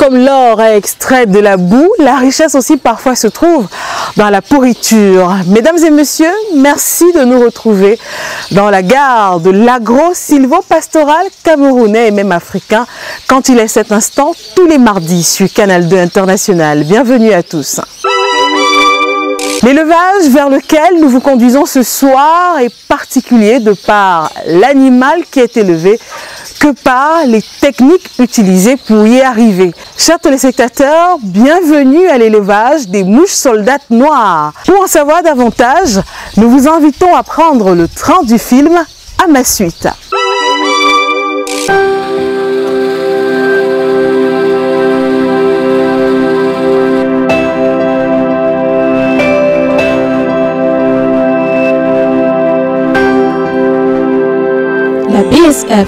comme l'or est extrait de la boue, la richesse aussi parfois se trouve dans la pourriture. Mesdames et messieurs, merci de nous retrouver dans la gare de l'agro-silvo-pastoral camerounais et même africain quand il est cet instant tous les mardis sur Canal 2 International. Bienvenue à tous. L'élevage vers lequel nous vous conduisons ce soir est particulier de par l'animal qui est élevé que par les techniques utilisées pour y arriver. Chers téléspectateurs, bienvenue à l'élevage des mouches soldates noires. Pour en savoir davantage, nous vous invitons à prendre le train du film à ma suite. La BSF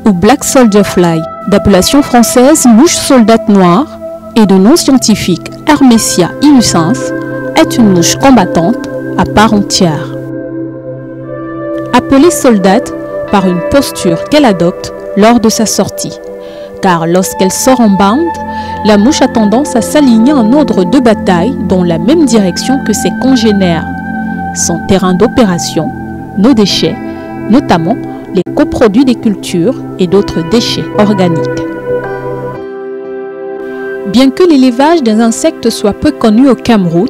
ou Black Soldier Fly, d'appellation française mouche soldate noire et de nom scientifique Hermesia illucens, est une mouche combattante à part entière. Appelée soldate par une posture qu'elle adopte lors de sa sortie, car lorsqu'elle sort en bande, la mouche a tendance à s'aligner en ordre de bataille dans la même direction que ses congénères. Son terrain d'opération, nos déchets, notamment les coproduits des cultures et d'autres déchets organiques. Bien que l'élevage des insectes soit peu connu au Cameroun,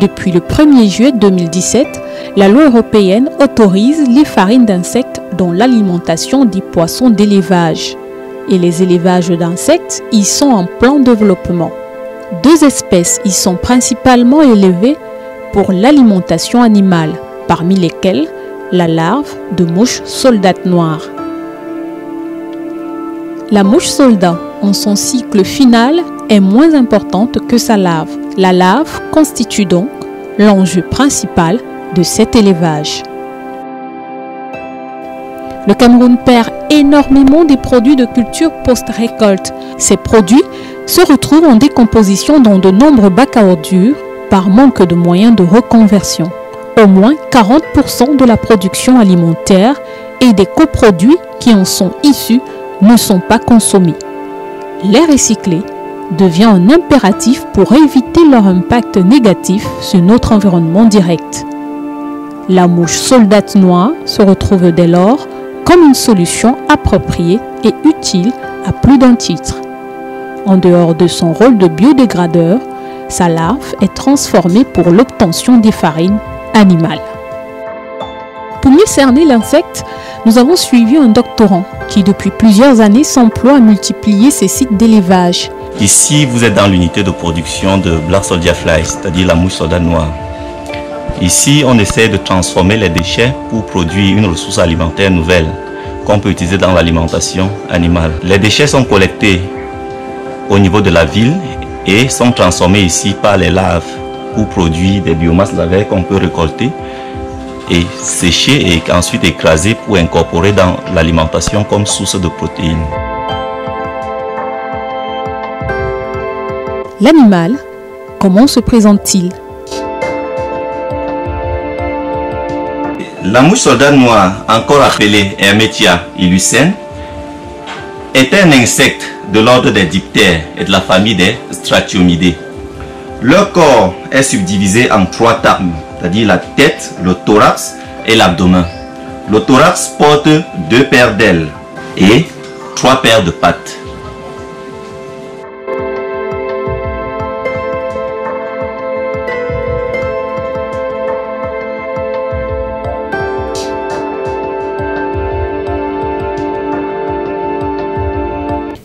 depuis le 1er juillet 2017, la loi européenne autorise les farines d'insectes dans l'alimentation des poissons d'élevage. Et les élevages d'insectes y sont en plein développement. 2 espèces y sont principalement élevées pour l'alimentation animale, parmi lesquelles la larve de mouche soldate noire. La mouche soldat, en son cycle final, est moins importante que sa larve. La larve constitue donc l'enjeu principal de cet élevage. Le Cameroun perd énormément des produits de culture post-récolte. Ces produits se retrouvent en décomposition dans de nombreux bacs à ordures par manque de moyens de reconversion. Au moins 40% de la production alimentaire et des coproduits qui en sont issus ne sont pas consommés. Les recycler devient un impératif pour éviter leur impact négatif sur notre environnement direct. La mouche soldate noire se retrouve dès lors comme une solution appropriée et utile à plus d'un titre. En dehors de son rôle de biodégradeur, sa larve est transformée pour l'obtention des farines animales. Pour mieux cerner l'insecte, nous avons suivi un doctorant qui depuis plusieurs années s'emploie à multiplier ses sites d'élevage. Ici, vous êtes dans l'unité de production de Black Soldier Fly, c'est-à-dire la mouche soldate noire. Ici, on essaie de transformer les déchets pour produire une ressource alimentaire nouvelle qu'on peut utiliser dans l'alimentation animale. Les déchets sont collectés au niveau de la ville et sont transformés ici par les larves pour produire des biomasses larvaires qu'on peut récolter et sécher et ensuite écraser pour incorporer dans l'alimentation comme source de protéines. L'animal, comment se présente-t-il? La mouche soldate noire, encore appelée Hermesia illucens, est un insecte de l'ordre des diptères et de la famille des Strachiomyidés. Leur corps est subdivisé en 3 tables, c'est-à-dire la tête, le thorax et l'abdomen. Le thorax porte 2 paires d'ailes et 3 paires de pattes.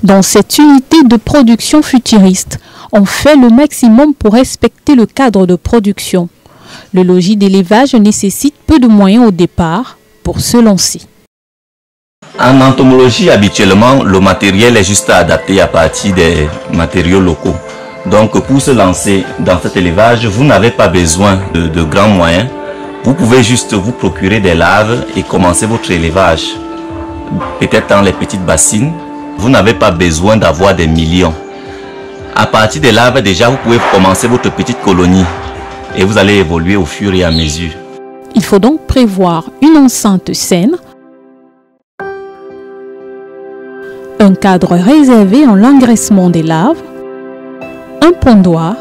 Dans cette unité de production futuriste, on fait le maximum pour respecter le cadre de production. Le logis d'élevage nécessite peu de moyens au départ pour se lancer. En entomologie, habituellement, le matériel est juste adapté à partir des matériaux locaux. Donc, pour se lancer dans cet élevage, vous n'avez pas besoin de grands moyens. Vous pouvez juste vous procurer des larves et commencer votre élevage. Peut-être dans les petites bassines. Vous n'avez pas besoin d'avoir des millions. À partir des larves, déjà, vous pouvez commencer votre petite colonie et vous allez évoluer au fur et à mesure. Il faut donc prévoir une enceinte saine, un cadre réservé en l'engraissement des larves, un pondoir,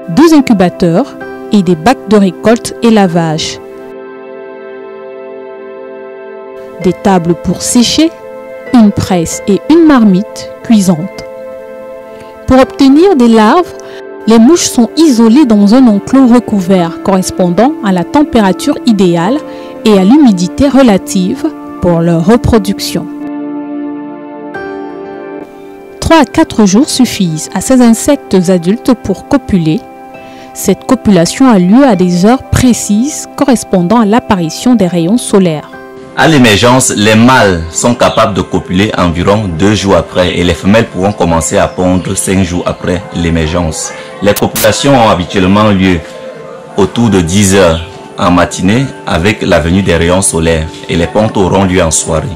2 incubateurs et des bacs de récolte et lavage. Des tables pour sécher, une presse et une marmite cuisante. Pour obtenir des larves, les mouches sont isolées dans un enclos recouvert correspondant à la température idéale et à l'humidité relative pour leur reproduction. 3 à 4 jours suffisent à ces insectes adultes pour copuler. Cette copulation a lieu à des heures précises correspondant à l'apparition des rayons solaires. À l'émergence, les mâles sont capables de copuler environ 2 jours après et les femelles pourront commencer à pondre 5 jours après l'émergence. Les copulations ont habituellement lieu autour de 10 heures en matinée avec la venue des rayons solaires et les pontes auront lieu en soirée.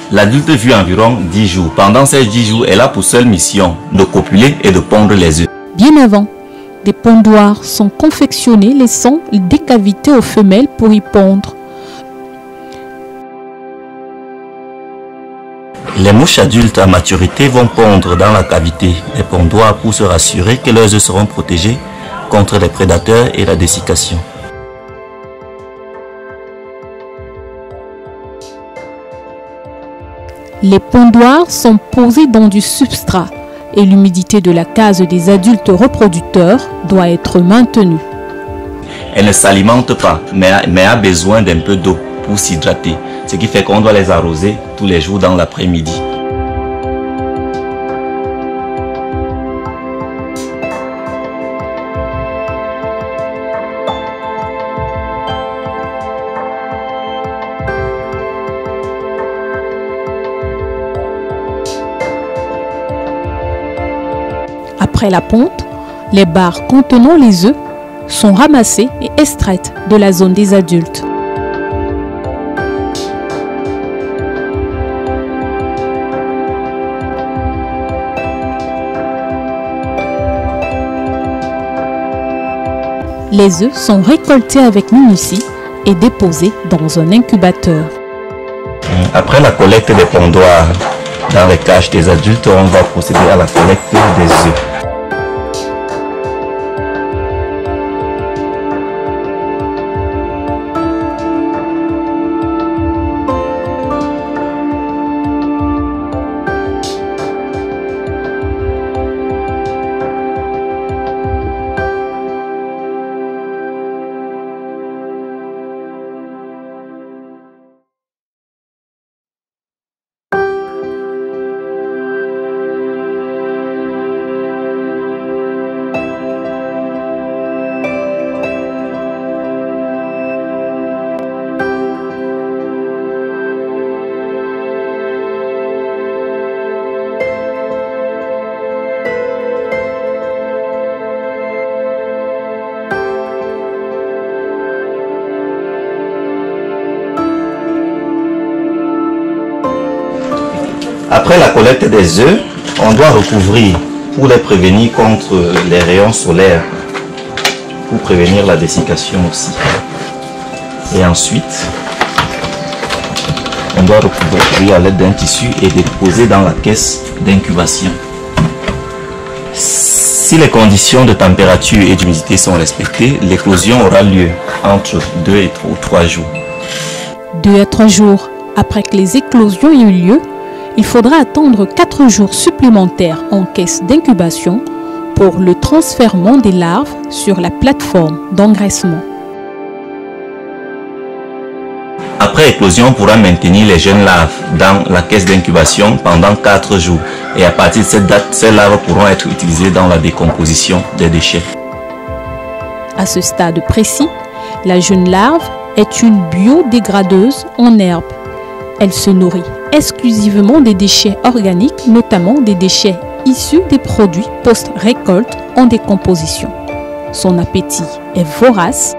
L'adulte vit environ 10 jours. Pendant ces 10 jours, elle a pour seule mission de copuler et de pondre les œufs. Bien avant, des pondoirs sont confectionnés laissant des cavités aux femelles pour y pondre. Les mouches adultes à maturité vont pondre dans la cavité des pondoirs pour se rassurer que leurs œufs seront protégés contre les prédateurs et la dessiccation. Les pondoirs sont posés dans du substrat et l'humidité de la case des adultes reproducteurs doit être maintenue. Elle ne s'alimente pas, mais a besoin d'un peu d'eau pour s'hydrater, ce qui fait qu'on doit les arroser tous les jours dans l'après-midi. Après la ponte, les barres contenant les œufs sont ramassées et extraites de la zone des adultes. Les œufs sont récoltés avec minutie et déposés dans un incubateur. Après la collecte des pondoirs dans les cages des adultes, on va procéder à la collecte des œufs. Après la collecte des œufs, on doit recouvrir pour les prévenir contre les rayons solaires, pour prévenir la dessiccation aussi. Et ensuite, on doit recouvrir à l'aide d'un tissu et déposer dans la caisse d'incubation. Si les conditions de température et d'humidité sont respectées, l'éclosion aura lieu entre 2 et 3 jours. 2 à 3 jours après que les éclosions aient eu lieu, il faudra attendre 4 jours supplémentaires en caisse d'incubation pour le transfèrement des larves sur la plateforme d'engraissement. Après éclosion, on pourra maintenir les jeunes larves dans la caisse d'incubation pendant 4 jours et à partir de cette date, ces larves pourront être utilisées dans la décomposition des déchets. À ce stade précis, la jeune larve est une biodégradeuse en herbe. Elle se nourrit exclusivement des déchets organiques, notamment des déchets issus des produits post-récolte en décomposition. Son appétit est vorace.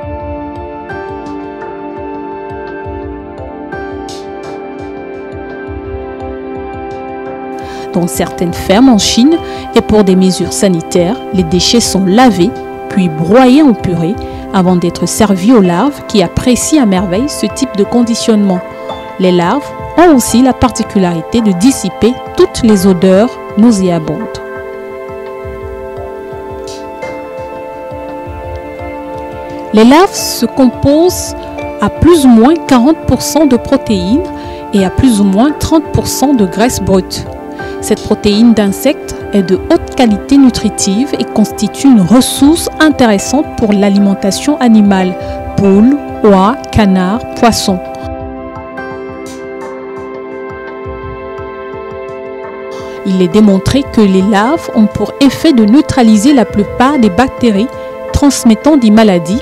Dans certaines fermes en Chine et pour des mesures sanitaires, les déchets sont lavés puis broyés en purée avant d'être servis aux larves qui apprécient à merveille ce type de conditionnement. Les larves ont aussi la particularité de dissiper toutes les odeurs nauséabondes. Les larves se composent à plus ou moins 40% de protéines et à plus ou moins 30% de graisse brute. Cette protéine d'insectes est de haute qualité nutritive et constitue une ressource intéressante pour l'alimentation animale, poules, oies, canards, poissons. Il est démontré que les larves ont pour effet de neutraliser la plupart des bactéries transmettant des maladies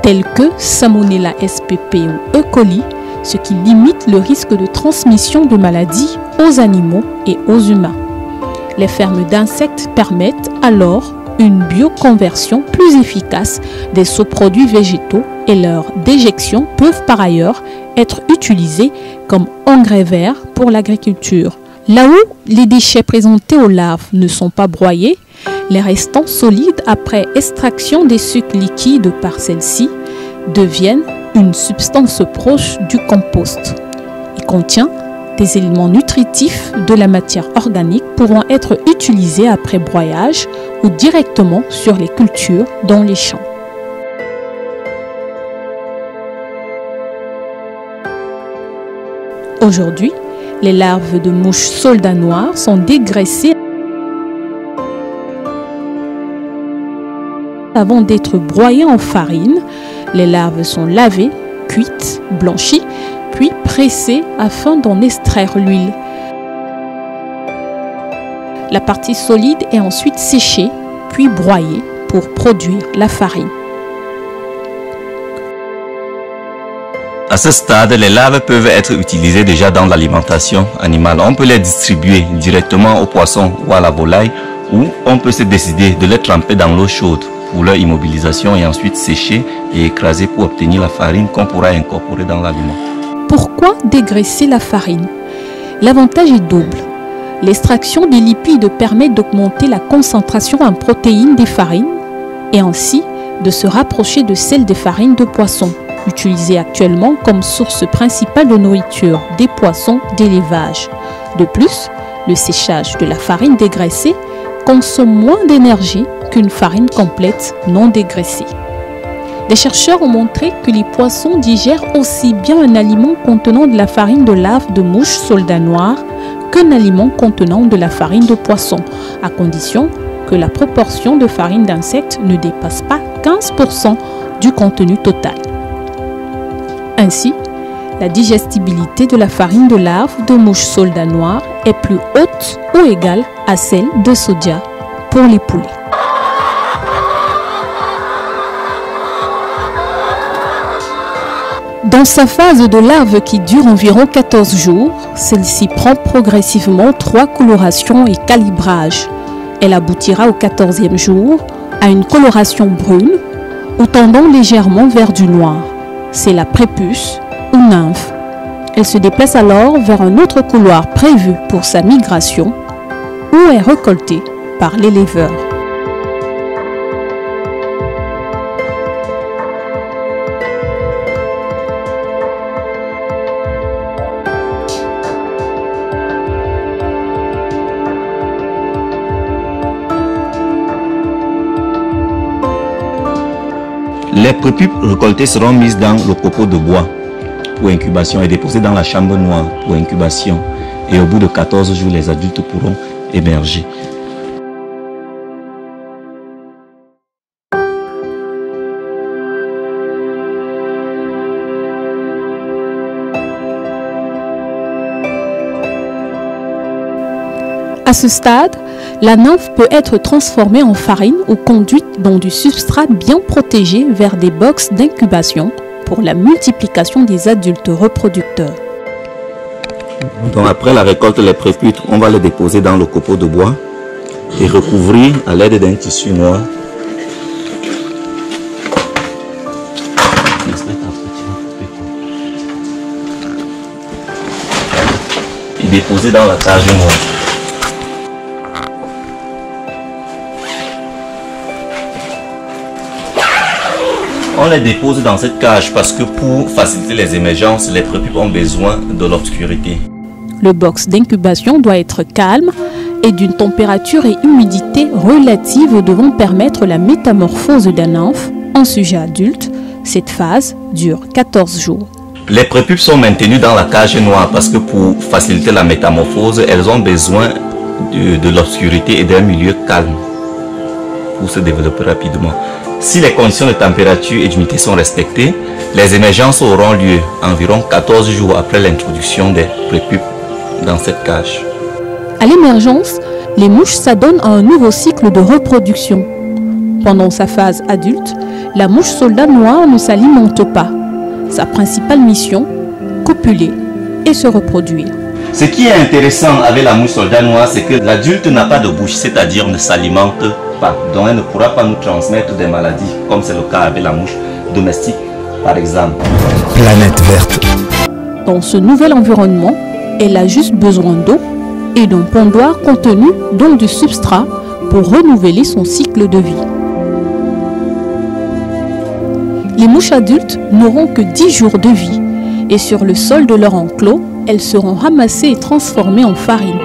telles que Salmonella spp ou E. coli, ce qui limite le risque de transmission de maladies aux animaux et aux humains. Les fermes d'insectes permettent alors une bioconversion plus efficace des sous-produits végétaux et leurs déjections peuvent par ailleurs être utilisées comme engrais verts pour l'agriculture. Là où les déchets présentés aux larves ne sont pas broyés, les restants solides après extraction des sucs liquides par celles-ci deviennent une substance proche du compost. Il contient des éléments nutritifs de la matière organique pouvant être utilisés après broyage ou directement sur les cultures dans les champs. Aujourd'hui, les larves de mouches soldats noirs sont dégraissées avant d'être broyées en farine. Les larves sont lavées, cuites, blanchies, puis pressées afin d'en extraire l'huile. La partie solide est ensuite séchée, puis broyée pour produire la farine. À ce stade, les larves peuvent être utilisées déjà dans l'alimentation animale. On peut les distribuer directement aux poissons ou à la volaille, ou on peut se décider de les tremper dans l'eau chaude pour leur immobilisation et ensuite sécher et écraser pour obtenir la farine qu'on pourra incorporer dans l'aliment. Pourquoi dégraisser la farine? L'avantage est double. L'extraction des lipides permet d'augmenter la concentration en protéines des farines et ainsi de se rapprocher de celle des farines de poisson, utilisées actuellement comme source principale de nourriture des poissons d'élevage. De plus, le séchage de la farine dégraissée consomme moins d'énergie qu'une farine complète non dégraissée. Des chercheurs ont montré que les poissons digèrent aussi bien un aliment contenant de la farine de larves de mouches soldats noirs qu'un aliment contenant de la farine de poisson, à condition que la proportion de farine d'insectes ne dépasse pas 15% du contenu total. Ainsi, la digestibilité de la farine de larves de mouches soldats noirs est plus haute ou égale à celle de soja pour les poulets. Dans sa phase de larve qui dure environ 14 jours, celle-ci prend progressivement 3 colorations et calibrages. Elle aboutira au 14e jour à une coloration brune ou tendant légèrement vers du noir. C'est la prépuce ou nymphe. Elle se déplace alors vers un autre couloir prévu pour sa migration où est récoltée par l'éleveur. Les prépupes récoltées seront mises dans le copeau de bois pour incubation et déposées dans la chambre noire pour incubation. Et au bout de 14 jours, les adultes pourront émerger. À ce stade, la nymphe peut être transformée en farine ou conduite dans du substrat bien protégé vers des box d'incubation pour la multiplication des adultes reproducteurs. Donc après la récolte des préputes, on va les déposer dans le copeau de bois et recouvrir à l'aide d'un tissu noir. Et déposer dans la cage noire. On les dépose dans cette cage parce que pour faciliter les émergences, les prépupes ont besoin de l'obscurité. Le box d'incubation doit être calme et d'une température et humidité relative devant permettre la métamorphose d'un nymphe en sujet adulte. Cette phase dure 14 jours. Les prépupes sont maintenues dans la cage noire parce que pour faciliter la métamorphose, elles ont besoin de l'obscurité et d'un milieu calme pour se développer rapidement. Si les conditions de température et d'humidité sont respectées, les émergences auront lieu environ 14 jours après l'introduction des prépupes dans cette cage. À l'émergence, les mouches s'adonnent à un nouveau cycle de reproduction. Pendant sa phase adulte, la mouche soldat noire ne s'alimente pas. Sa principale mission, copuler et se reproduire. Ce qui est intéressant avec la mouche soldat noire, c'est que l'adulte n'a pas de bouche, c'est-à-dire ne s'alimente pas. Donc elle ne pourra pas nous transmettre des maladies, comme c'est le cas avec la mouche domestique, par exemple. Planète verte. Dans ce nouvel environnement, elle a juste besoin d'eau et d'un pondoir contenu, donc du substrat, pour renouveler son cycle de vie. Les mouches adultes n'auront que 10 jours de vie et sur le sol de leur enclos, elles seront ramassées et transformées en farine.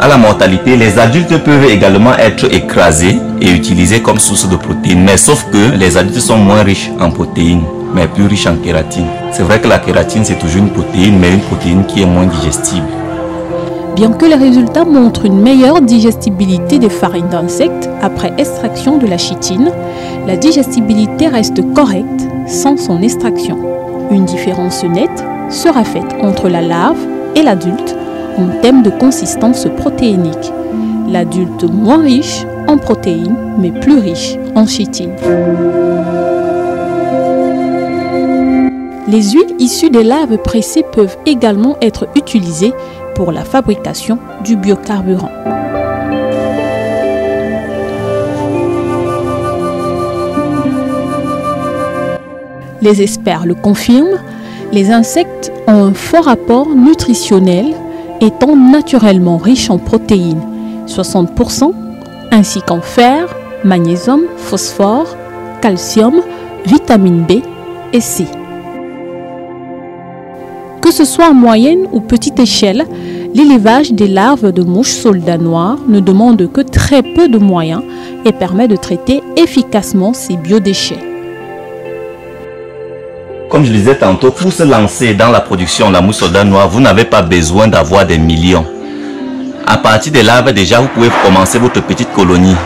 À la mortalité, les adultes peuvent également être écrasés et utilisés comme source de protéines, mais sauf que les adultes sont moins riches en protéines, mais plus riches en kératine. C'est vrai que la kératine, c'est toujours une protéine, mais une protéine qui est moins digestible. Bien que les résultats montrent une meilleure digestibilité des farines d'insectes après extraction de la chitine, la digestibilité reste correcte sans son extraction. Une différence nette sera faite entre la larve et l'adulte en termes de consistance protéinique. L'adulte moins riche en protéines, mais plus riche en chitine. Les huiles issues des larves pressées peuvent également être utilisées pour la fabrication du biocarburant. Les experts le confirment, les insectes ont un fort apport nutritionnel étant naturellement riches en protéines, 60%, ainsi qu'en fer, magnésium, phosphore, calcium, vitamine B et C. Que ce soit à moyenne ou petite échelle, l'élevage des larves de mouches soldats noirs ne demande que très peu de moyens et permet de traiter efficacement ces biodéchets. Comme je le disais tantôt, pour se lancer dans la production de la mouche soldat noire, vous n'avez pas besoin d'avoir des millions. À partir des larves, déjà, vous pouvez commencer votre petite colonie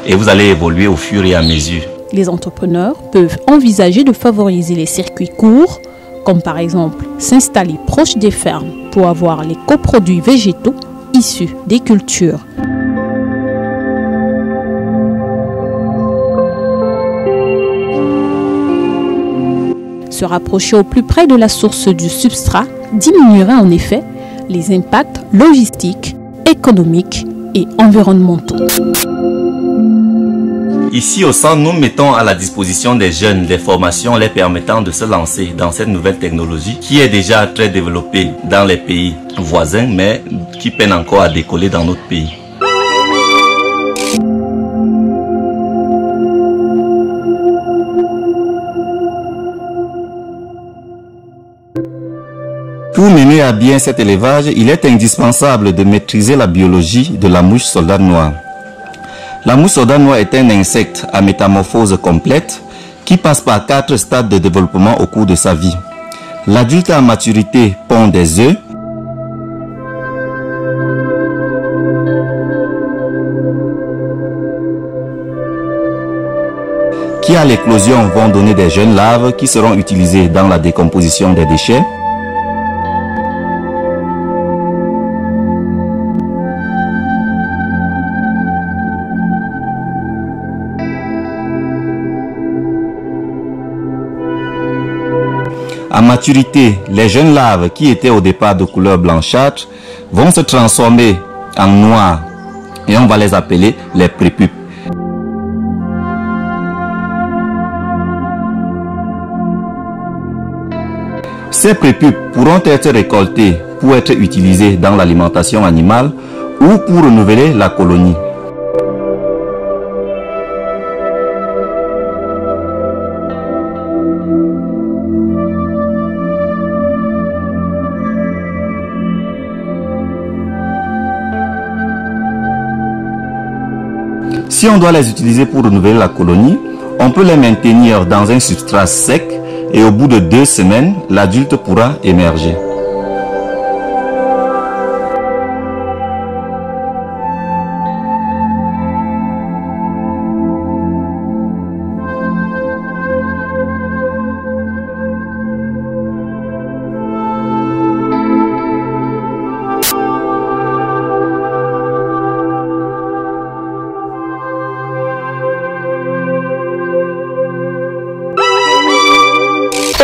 et vous allez évoluer au fur et à mesure. Les entrepreneurs peuvent envisager de favoriser les circuits courts, comme par exemple s'installer proche des fermes pour avoir les coproduits végétaux issus des cultures. Se rapprocher au plus près de la source du substrat diminuerait en effet les impacts logistiques, économiques et environnementaux. Ici au centre, nous mettons à la disposition des jeunes des formations les permettant de se lancer dans cette nouvelle technologie qui est déjà très développée dans les pays voisins mais qui peine encore à décoller dans notre pays. Pour mener à bien cet élevage, il est indispensable de maîtriser la biologie de la mouche soldat noire. La mouche soldat noire est un insecte à métamorphose complète qui passe par 4 stades de développement au cours de sa vie. L'adulte à maturité pond des œufs. Qui à l'éclosion vont donner des jeunes larves qui seront utilisées dans la décomposition des déchets. À maturité, les jeunes larves qui étaient au départ de couleur blanchâtre vont se transformer en noir et on va les appeler les prépupes. Ces prépupes pourront être récoltées pour être utilisés dans l'alimentation animale ou pour renouveler la colonie. Si on doit les utiliser pour renouveler la colonie, on peut les maintenir dans un substrat sec et au bout de 2 semaines, l'adulte pourra émerger.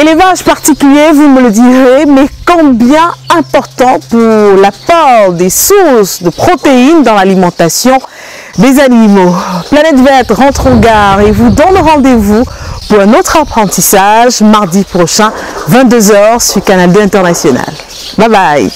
Élevage particulier, vous me le direz, mais combien important pour l'apport des sources de protéines dans l'alimentation des animaux. Planète Verte rentre en gare et vous donne rendez-vous pour un autre apprentissage mardi prochain, 22 h sur Canal 2 International. Bye bye.